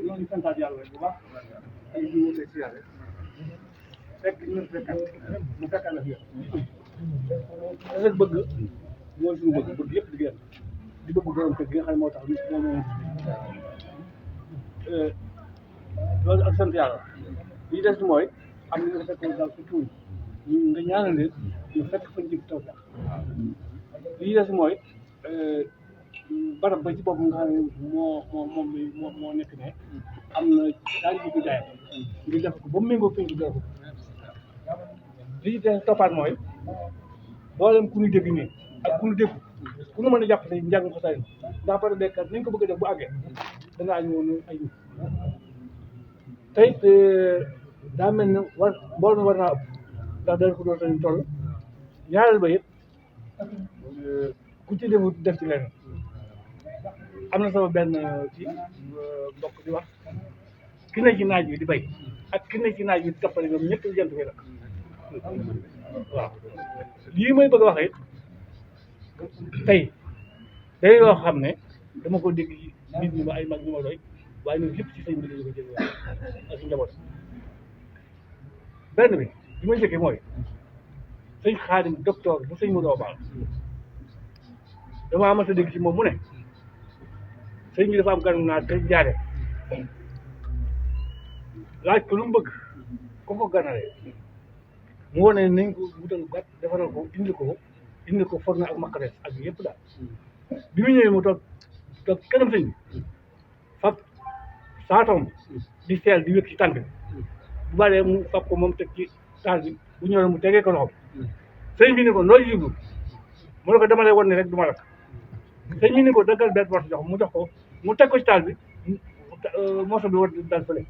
ñoo ngi santaat yàlla bu baax ay jiwu te siyaare fekk ñu fekkaat mu fekkaat la fi rek bëgg mooy suñu bëgg yëpp di génn di bëgg borom kër gi nga xam ne moo tax moom loolu ak sant yàlla li des mooy am na nga fekk daal su tuuti nga ñaanal leen ñu fekk fañ jëm taw sax li des mooy barab ba ci bopp nga xam ne moo nekk ne am na daal di ko jaay nga def ko ba mu méngoo fi ñu def ko li des toppaat mooy mboolem ku ñu dégg nii ak ku ñu dégg ku ñu mën a jàpp ne njàng ko say ndax par béykat nañ ko bëgg a def bu àggee dangaa ñëw ne ay nit tey daa mel ne mboolem war naa ëpp ndax dañ ko doon sañ toll ñaareel ba it ku ci def ci leneen am na sama benn ci mbokk di wax ki ne ci naaj bi di bay ak ki ne ci naaj bi di toppale ñoom ñëpp jant bi la waaw lii may bëgg a wax it tey day yoo xam ne dama ko dégg nit ñi ma ay mag ñu ma doy waaye ñun lépp ci sëñ bi lañu ko jël ak njaboot benn bi li may njëkkee mooy sëñ Xaadim docteur bu sëñ mu doo baal damaa mas a dégg ci moom mu ne sëñ bi dafa am gan naa te jaare laaj ko lu mu bëgg ko ganalee mu wane nañ ko wutal gàtt defaral ko indi ko forna ak maqarees ak yëpp daal bi mu ñëwee mu toog kanam sëñ bi fab saatom di seel di wékk ci tànk bi bu baree mu fab ko moom teg ci taal bi bu ñëwee mu tegee ko loxo sëñ bi ni ko nooy jublu mu ne ko dama lay wan ne rek du ma lakk sëñ bi ni ko daggal benn morso jox mu jox ko mu teg ko ci taal bi morso bi war dal fële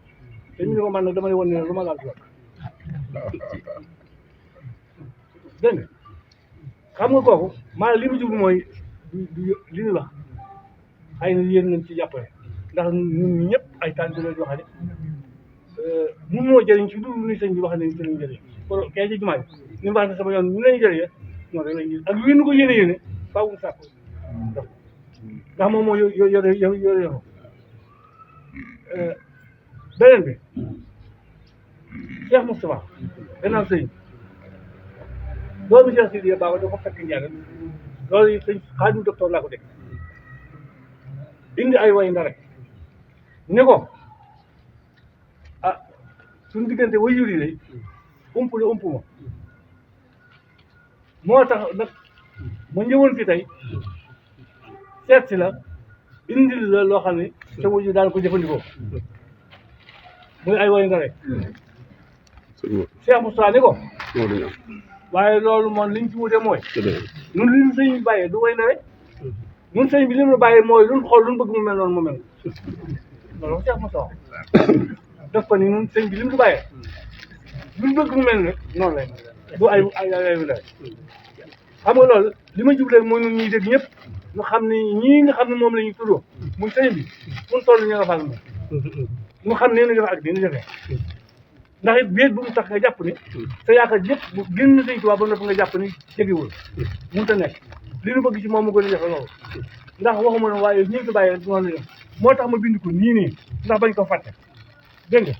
sëñ bi ni ko man nag dama lay wan ne lu ma laal du lakk dégg nga xam nga kooku maanaam li mu jublu mooy li ñu wax xëy na yéen nañ ci jàppale ndax ñun ñëpp ay taal bi la ñu wax ne mun moo jëriñ ci lu ni sëñ bi wax ne ci lañ jëriñ pour kay ci jumaa ji ni mu wax ne sama yoon ñu lañu jëriñee noonu rek lañ ak yéen ko yéene faaw mu sàkku ndax moom moo yore beneen bi Cheikh Moustapha gannaaw sëñ doomu Cheikh Sidiya Baba dafa fekk njàng loolu sëñ Xaadim docteur laa ko dégg indi ay way nda rek ni ko ah suñu diggante way yuri lay ump la ump ma moo tax nag ma ñëwoon fi tey seet si la indil la loo xam ne sa waju daan ko jëfandikoo muy ay way nda rek Cheikh Moustapha ni ko waaye loolu moom liñ ci wute mooy ñun li ñu sëñ bi bàyyee du way na rek ñun sëñ bi li mu bàyyee mooy luñ xool luñ bëgg mu mel noonu mu mel loolu Cheikh Moussa def ko ni ñun sëñ bi li mu bàyyee luñ bëgg mu mel ne noonu lay du ay xam nga loolu li ma jublee mooy ñun ñuy dégg ñëpp ñu xam ne ñii nga xam ne moom la ñuy tuddoo muy sëñ bi fu mu toll ñu nga fal moom ñu xam ne ñu def ak dina defee ndax it biir bu mu tax nga jàpp ni sa yaakaar yëpp bu génn sëñ Tuubaa ba noppi nga jàpp ni jegewul mënut a nekk li ñu bëgg ci moom mu gën a jafe loolu ndax waxuma ne waaye ñu ngi ko bàyyi rek noonu la moo tax ma bind ko nii ndax bañ ko fàtte dégg nga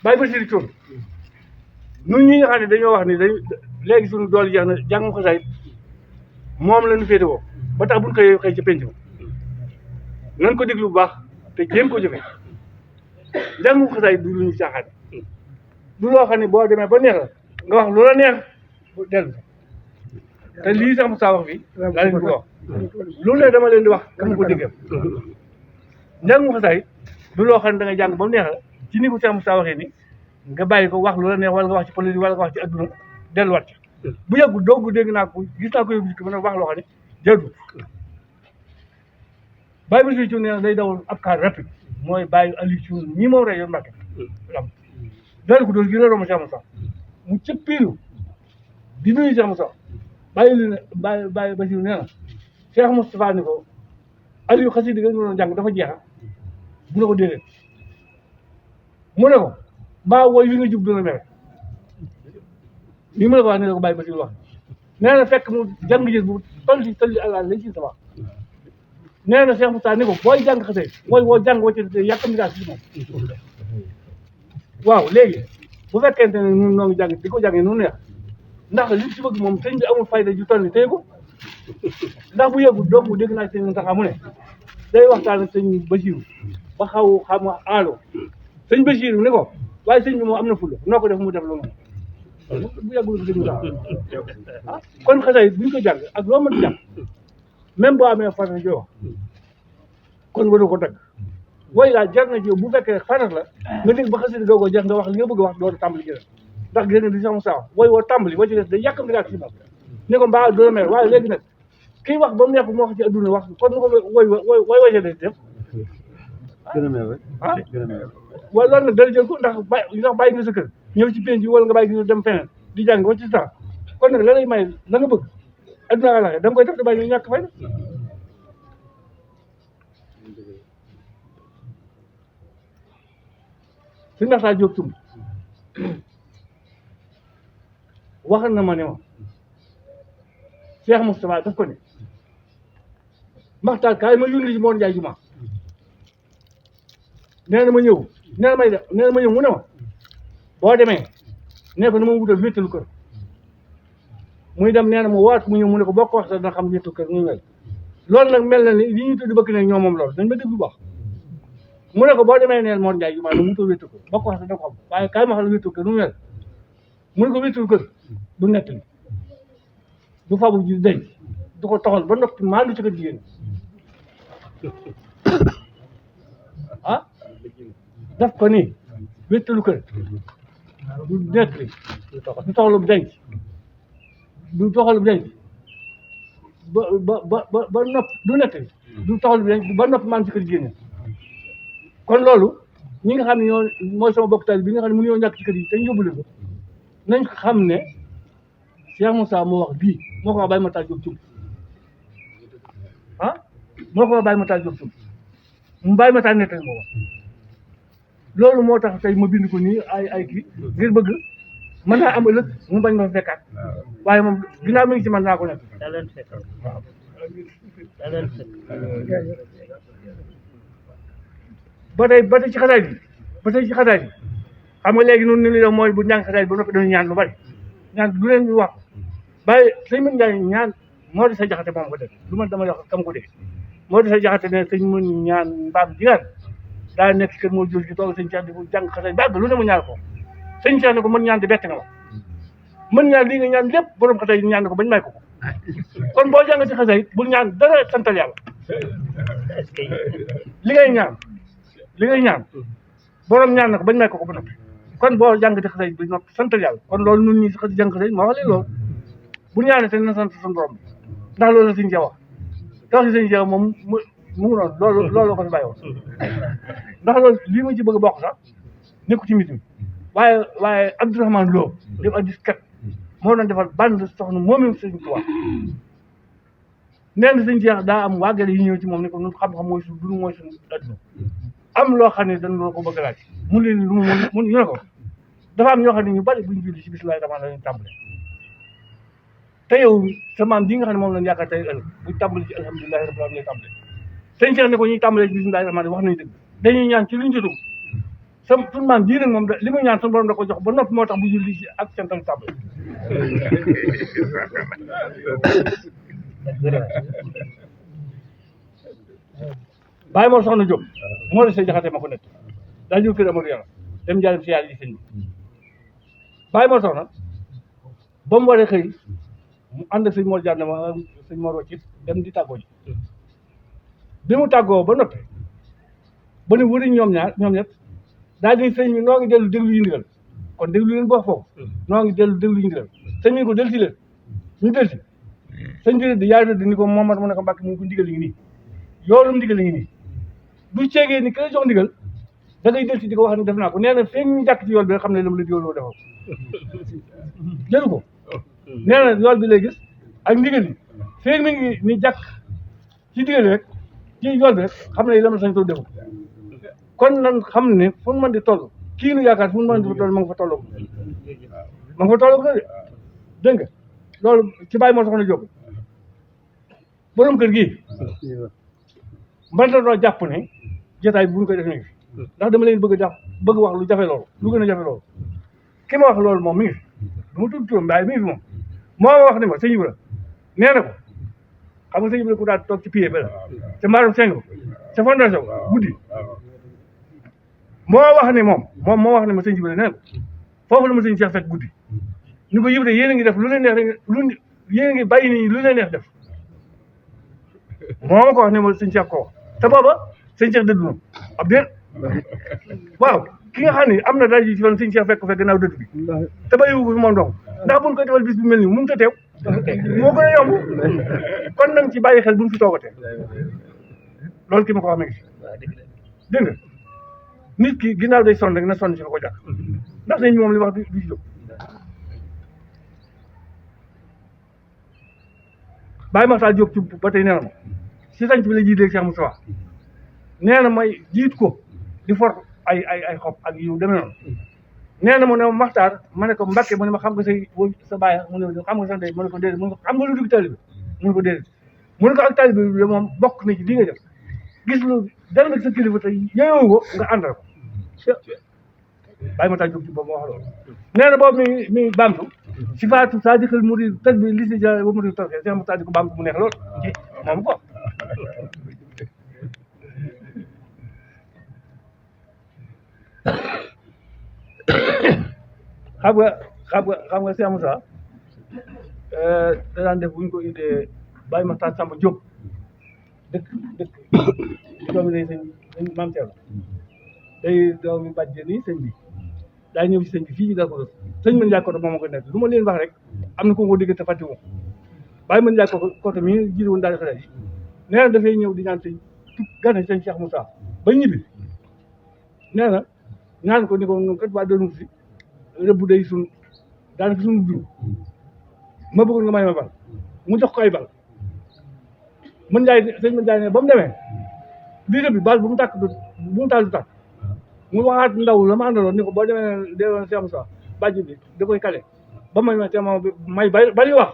bàyyi ba siri Thioune ñun ñi nga xam ne dañoo wax ni léegi suñu dool jeex na jàng xasaayid moom la ñu féetewoo ba tax buñ koy xëy ci penc ma nañ ko déglu bu baax te jéem ko jëfe njàngu xasaayid du lu ñu caaxaan du loo xam ne boo demee ba neex la nga wax loola neex bu dellu te lii sax mu saa wax fii laa leen bëgg a wax loolu ne dama leen di wax dama ko déggee njàngu xasaayid du loo xam ne da nga jàng ba mu neex la ci ni ko sax mu saa waxee ni nga bàyyi ko wax loola neex wala nga wax ci politique wala nga wax ci adduna delluwaat ci bu yàggul doogu dégg naa ko gis naa ko yóbbu ci mën a wax loo xam ne jaddu bàyyi ba si nee na day dawal ab car rapide mooy bàyyi Aliou Thioune ñi moom rek yoon Mbàkke lam daal ko doon gi réeroo ma Cheikh Moussa mu cëppiiru di nuyu Cheikh Moussa bàyyi ba si nee na Cheikh Moustapha ni ko Aliou xasida nga doon jàng dafa jeexa mu ne ko déedéet mu ne ko mbaa wooy wi nga jub dina mere li ma la ko wax ne la ko bàyyi ba si wax nee na fekk mu jàng gis bu toll si tëlli àlla lañ si sama nee na Cheikh Moussa ni ko booy jàng xasee wooy woo jàng wacc yàkkamti daal si moom waaw léegi bu fekkente ne ñun noo ngi jàng di ko jàngee nu neex ndax li si bëgg moom sëñ bi amul fayda ju toll ni téye ko ndax bu yëgul donc dégg naa sëñ Mountakha mu ne day waxtaan ak sëñ Basiru ba xaw xam aalo sëñ Basiru ni ko waaye sëñ bi moom am na fulla noo ko def mu def loolu bu yàggul sëñ Mountakha ah kon xasee buñ ko jàng ak loo mën di jàng même boo amee farat joo wax kon waru ko dagg wooy laa jar na jiw bu fekkee farat la nga dégg ba xasee goo ko jar nga wax li nga bëgg a wax doo tàmbali jëlee ndax gis nga di sax saa wooy woo tàmbali woo ci des day yàkkam di si moom ne ko mbaa doo mer waaye léegi nag kii wax ba mu nekk mu wax ci adduna wax kon nu ko wooy wacee day def gën a mer rek ah gën a mer waaye loolu nag dala jël ko ndax bàyyi nga sa kër ñëw ci penc wala nga bàyyi nga dem feneen di jàng wacc ci temps kon nag la lay may la nga bëgg adduna àllaxe da nga koy def da bàyyi ñu ñàkk fay na su ndax saa jóg tum waxal na ma ne ma Cheikh Moustapha daf ko ne Maxtaar kaay ma yónni ci Mor Ndiaye juma nee na ma ñëw nee na may def nee na ma ñëw mu ne ma boo demee nee ko na ma wutal wéttalu kër muy dem nee na ma waat mu ñëw mu ne ko boo ko wax sax dina xam wéttalu kër muy mel loolu nag mel na ni li ñuy tudd bëgg ne ñoom moom loolu dañ ma dégg bu baax mu ne ko boo demee neel Mor Ndiaye juma na mu wutal wéttalu kër boo ko wax sax dina ko xam waaye kaay ma xam wéttalu kër muy mel mu ne ko wéttalu kër du nettali du fabu ji denc du ko toxal ba noppi maa lu ci kër jigéen ah daf ko nii wéttalu kër du nettali du toxalu denc du toxalu denc ba nopp du nettali du toxalu denc ba noppi maa lu ci kër jigéen kon loolu ñi nga xam ne ñoo mooy sama bokk taal bi nga xam ne mënuñoo ñàkk ci kër yi te ñu yóbbu leen ko nañ ko xam ne Cheikh Moussa moo wax bii moo ko wax bàyyi ma taal jóg tum ah moo ko wax bàyyi ma taal jóg tum mu bàyyi ma taal nettali moo wax loolu moo tax tey ma bind ko nii ay kii ngir bëgg mën naa am ëllëg mu bañ ma fekkaat waaye moom ginnaaw mi ngi ci man naa ko nekk daa leen fekk waaw daa leen fekk ba tey ci xasaay bi ba tey ci xasaay bi xam nga léegi noonu ni ñu mooy bu njàng xasaay bi ba noppi dañu ñaan lu bari ñaan du leen wax bàyyi sëñ mën njaay ñaan moo di sa jaxate moom ko def lu man dama wax kam ko def moo di sa jaxate ne sëñ mën ñaan mbaam jigaan daa nekk kër moo jël ci toog sëñ Cheikh di ko jàng xasaay bàgg lu ne mu ñaan ko sëñ Cheikh ne ko mën ñaan di bett nga ma mën ñaan lii nga ñaan lépp borom xasaay ñaan ne ko bañ may ko kon boo jàng ci xasaay bul ñaan dara santal yàlla li ngay ñaan borom ñaan na ko bañ may ko ba noppi kon boo jàng di xasee bi noppi sant yàlla kon loolu ñun ñi si jàng xasee ma wax leen loolu bu ñaanee te na sant suñu borom ndax loolu la suñu jaw wax te wax si suñu jaw moom mu noonu loolu ko fi bàyyi woon ndax loolu lii ma ci bëgg a bokk sax nekku ci mit mi waaye Abdourahmane Lo def addis kat moo doon defal band soxna moom sëñ Tuubaa nee na sëñ Cheikh daa am waagale yi ñëw ci moom ne ko ñun xam-xam mooy suñu dund mooy suñu adduna am loo xam ne dañ loo ko bëgg laaj mun leen lu mun ñu ne ko dafa am ñoo xam ne ñu bari buñ julli si bismillahi rahmaani rahiim tàmbale te yow sa maam ji nga xam ne moom lañ yaakaar tey ëllëg buñ tàmbali ci alhamdulilahi rabbil alamin lay tàmbale sëñ Cheikh ne ko ñuy tàmbalee ci bismillahi rahmaani wax nañu dëgg dañuy ñaan ci luñ ci dugg suñu maam ji nag moom li muy ñaan suñu borom da ko jox ba noppi moo tax bu julli si ak santal tàmbale bàyyi moo soxna Jóob moo de say jaxate ma ko nekk daa jóg kër Amadou Yàlla dem njaarim si yàlla ji sëñ bi bàyyi moo soxna ba mu waree xëy mu ànd ak sëñ Mor Diagne ma sëñ Mor Waccit dem di tàggoo ji bi mu tàggoo ba noppi ba ne wëriñ ñoom ñett daal di sëñ bi noo ngi dellu déglu yi ndigal kon déglu leen boo foofu noo ngi dellu déglu yi ndigal sëñ bi ko del si leen ñu del si sëñ bi di yaay di ni ko Momar mu ne ko Mbàkke mu ngi ko ndigal yi ngi nii yoolu ndigal yi ngi nii bu ceegee ni ki la jox ndigal da ngay del si di ko wax ne def naa ko nee na feeg ñu jàkk ci yool bi nga xam ne la mu la digaloo defal jëlu ko nee na yool bi lay gis ak ndigal yi feeg mi ngi ni jàkk ci ndigal rek ci yool bi rek xam ne la ma sañ too defu kon nan xam ne fu mën di toll kii nu yaakaar fu mu mën di toll ma nga fa tolloo ma nga fa tolloo ko de dégg nga loolu ci bàyyi moo soxna Jóob borom kër gii man la doo jàpp ne jotaay bu ñu koy def nii ndax dama leen bëgg a bëgg wax lu jafe loolu lu gën a jafe loolu ki ma wax loolu moom mi ngi du ma tudd turam waaye mi ngi fi moom moo wax ne ma sëñ Ibra nee na ko xam nga sëñ Ibra ku daal toog ci pied ba la te maaram seng ko ca fondation guddi moo wax ne moom moo wax ne ma sëñ Ibra nee na ko foofu la ma sëñ Cheikh fekk guddi ñu ko Ibra yéen a ngi def lu leen neex rek yéen a ngi bàyyi nii lu leen neex def moo ma ko wax ne ma sëñ Cheikh ko wax te booba sëñ Cheikh dëddu na ab déet waaw ki nga xam ne am na daal ji ci fan sëñ Cheikh fekk gannaaw dëdd bi te bàyyiwu ko fi moom dong ndax buñ koy defal bis bi mel nii mënut a teew moo gën a yomb kon nañ ci bàyyi xel buñ fi toogatee loolu ki ma ko wax mi ngi dégg nga nit ki ginnaaw day sonn rek na sonn si la ko jàpp ndax sëñ bi moom li wax du ci jóg bàyyi ma saa jóg ci ba tey nee na ma si sanc bi la jiit léegi Cheikh Moussa nee na may jiit ko di for ay xob ak yu demee noonu nee na mu ne ma Maxtaar ma ne ko Mbàkke mu ne ma xam nga sa bàyyi mu ne xam nga sa ndey mu ne ko déedéet mu ne ko xam nga lu dugg taalibe mu ne ko déedéet mu ne ko ak taalibe bi moom bokk na ci li nga def gis lu dara nag sa kilifa te yeyoo ko nga àndal ko bàyyi ma taa jóg ci boobu ma wax loolu nee na boobu mi baamtu si faatu sadikal murid tëj bi li si ja ba murid toke si ma taa di ko baamtu mu neex lool moom ko xam nga Cheikh Moussa da daan def bu ñu ko indee Baye Makhtar Samba Diop dëkk di doomi day sëñ Maam Thierno day doomi bàjje nii sëñ bi daa ñëw ci sëñ bi fii ci Darou Khoudoss sëñ mën jaay koto moom ma ko nekk lu ma leen wax rek am na ko ko dégg te fàtte moom Baye mën jaay koto mi jiite woon daal xale yi nee na dafay ñëw di ñaan sëñ gane sëñ Cheikh Moussa ba ñibbi nee na ñaan ko ni ko ñun kat waa doonu fi rëbb day sun daanaka suñu dund ma bëggoon nga may ma bal mu jox ko ay bal mën njaay sëñ mën njaay ne ba mu demee bii rëbb bi bal bu mu tàkk bu mu taal du tàkk mu waxaat ndaw la ma àndaloon ni ko boo demee déwoon Cheikh Moussa bàjj bi da koy kale ba may te ma may bali wax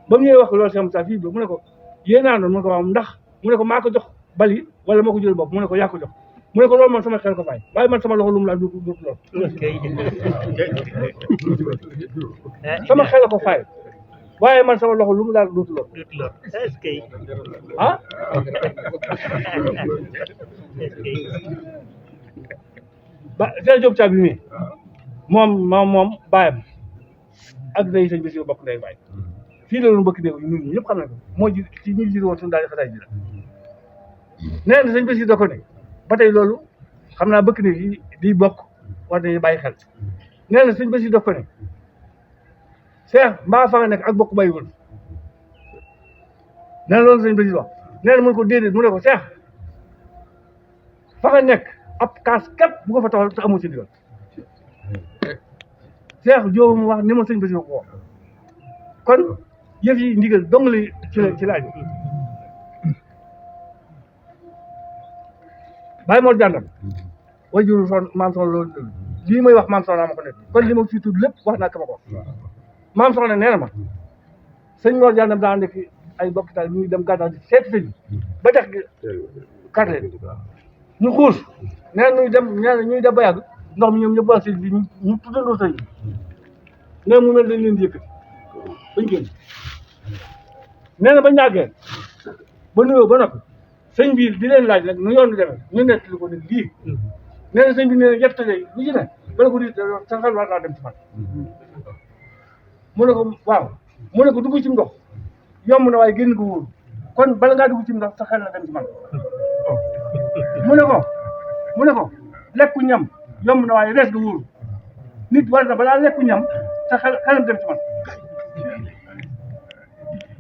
ba mu ñëwee wax loolu Cheikh Moussa fii bi mu ne ko yéen naa doon mu ne ko waaw ndax mu ne ko maa ko jox bali wala moo ko jël bopp mu ne ko yaa ko jox mu ne ko loolu man sama xel ko fay waaye man sama loxo lu mu laal du lool sama xel ko fay waaye man sama loxo lu mu laal du lool ah ba Cheikh Diop Thiaby mi moom baayam ak day sëñ bi si bokk ndey baay fii la doon bëkk néew ñun ñëpp xam nañ ko moo ji ci ñu jiite woon suñu daal di xataay ji la nee na sëñ bi si da ko ne ba tey loolu xam naa bëkk néew yi di bokk war nañu bàyyi xel nee na sëñ bi si da ko ne Cheikh mbaa fa nga nekk ak bokk bàyyiwul nee na loolu sëñ bi si wax nee na mun ko déedéet mu ne ko Cheikh fa nga nekk ab kaas képp bu ko fa taxal te amoo ci ndigal Cheikh Diop mu wax ni ma sëñ bi si ko wax kon yëf yi ndigal dong li ci laaj bàyyi moo jàndam way juru son maam soxna loolu lii may wax maam soxna ma ko nekk kon li ma fi tudd lépp wax naa ko ma ko maam soxna nee na ma sëñ Mor jàndam daa nekk ay bokkital ñu dem gàddaa di seeti sëñ ba dex gi karte ñu xuus nee na ñuy dem ba yàgg ndox mi ñoom ñëpp waa sëñ bi ñu tuddandoo sëñ bi nee mu mel dañ leen di yëkkati bañ génn nee na ba ñàggee ba nuyoo ba noppi sëñ bi di leen laaj nag nu yoon di demee ñu nekk li ko ne lii nee na sëñ bi nee na yett de lu ci ne bala ko di sa xel war naa dem ci man mu ne ko waaw mu ne ko dugg ci ndox yomb na waaye génn ko wóor kon bala ngaa dugg ci ndox sa xel na dem ci man mu ne ko lekku ñam yomb na waaye rees ga wóor nit war na balaa lekku ñam sa xelam dem ci man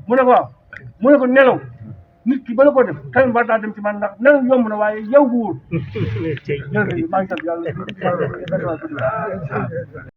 mu ne ko waaw mu ne ko nelaw nit ki bala ko def xelam war naa dem ci man ndax nelaw yomb na waaye yow bu wóor jërëjëf maa ngi sant yàlla